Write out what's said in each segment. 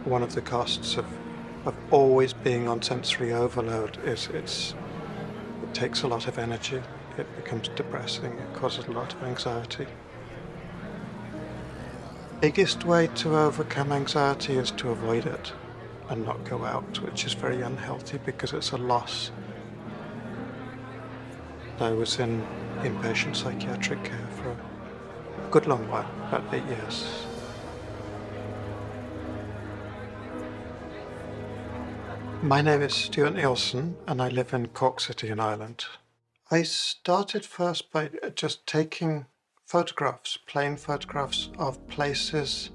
one of the costs of always being on sensory overload is it takes a lot of energy. It becomes depressing. It causes a lot of anxiety. Biggest way to overcome anxiety is to avoid it and not go out, which is very unhealthy because it's a loss. I was in inpatient psychiatric care for a good long while, about 8 years. My name is Stuart Nielsen and I live in Cork City in Ireland. I started first by just taking photographs, plain photographs of places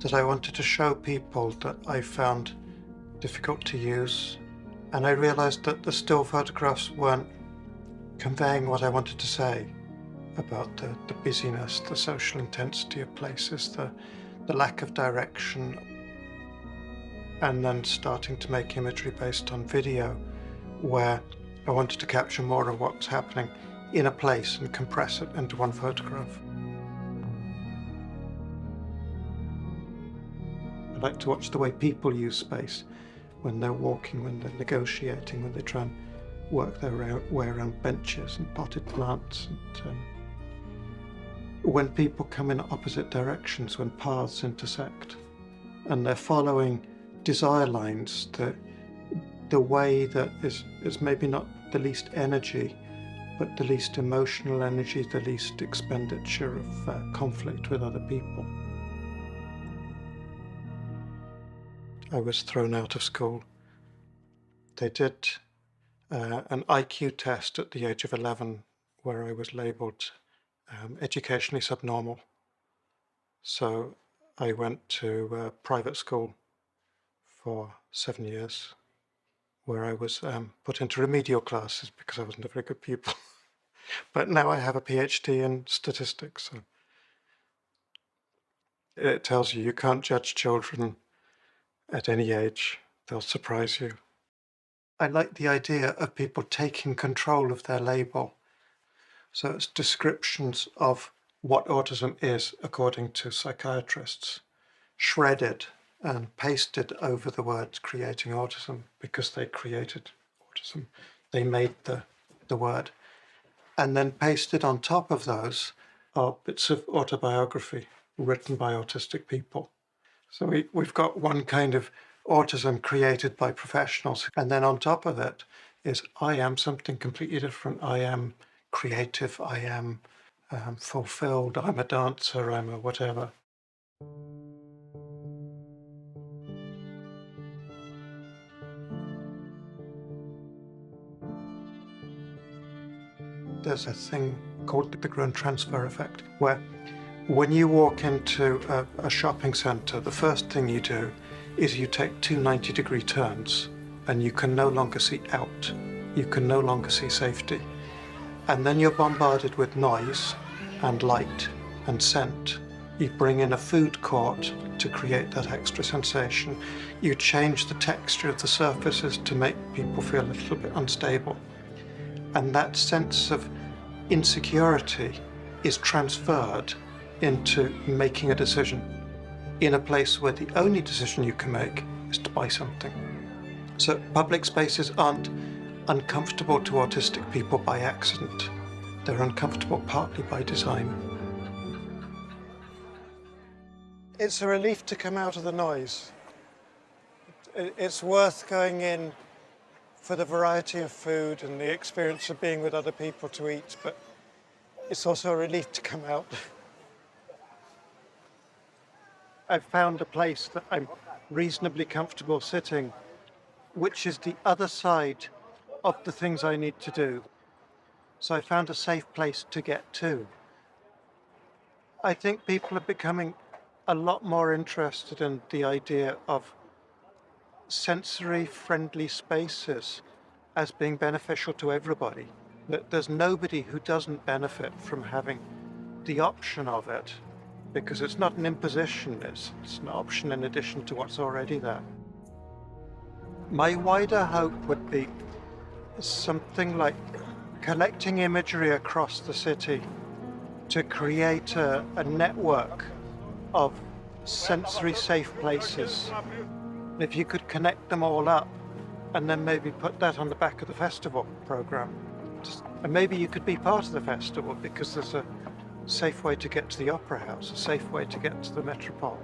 that I wanted to show people that I found difficult to use. And I realized that the still photographs weren't conveying what I wanted to say about the busyness, the social intensity of places, the lack of direction. And then starting to make imagery based on video where I wanted to capture more of what was happening in a place and compress it into one photograph. I like to watch the way people use space when they're walking, when they're negotiating, when they try and work their way around benches and potted plants. And when people come in opposite directions, when paths intersect and they're following desire lines, the way that is maybe not the least energy, but the least emotional energy, the least expenditure of conflict with other people. I was thrown out of school. They did an IQ test at the age of 11 where I was labelled educationally subnormal. So I went to private school for 7 years, where I was put into remedial classes because I wasn't a very good pupil. But now I have a PhD in statistics. So it tells you can't judge children at any age. They'll surprise you. I like the idea of people taking control of their label. So it's descriptions of what autism is according to psychiatrists, shredded and pasted over the words creating autism because they created autism. They made the word. And then pasted on top of those are bits of autobiography written by autistic people. So we've got one kind of autism created by professionals. And then on top of it is I am something completely different. I am creative. I am fulfilled. I'm a dancer. I'm a whatever. There's a thing called the Gruen transfer effect, where when you walk into a shopping centre, the first thing you do is you take two 90-degree turns and you can no longer see out. You can no longer see safety. And then you're bombarded with noise and light and scent. You bring in a food court to create that extra sensation. You change the texture of the surfaces to make people feel a little bit unstable. And that sense of insecurity is transferred into making a decision in a place where the only decision you can make is to buy something. So public spaces aren't uncomfortable to autistic people by accident. They're uncomfortable partly by design. It's a relief to come out of the noise. It's worth going in for the variety of food and the experience of being with other people to eat, but it's also a relief to come out. I've found a place that I'm reasonably comfortable sitting, which is the other side of the things I need to do. So I found a safe place to get to. I think people are becoming a lot more interested in the idea of sensory-friendly spaces as being beneficial to everybody. That there's nobody who doesn't benefit from having the option of it, because it's not an imposition, it's an option in addition to what's already there. My wider hope would be something like collecting imagery across the city to create a network of sensory safe places. If you could connect them all up and then maybe put that on the back of the festival program. And maybe you could be part of the festival because there's a safe way to get to the Opera House, a safe way to get to the Metropole.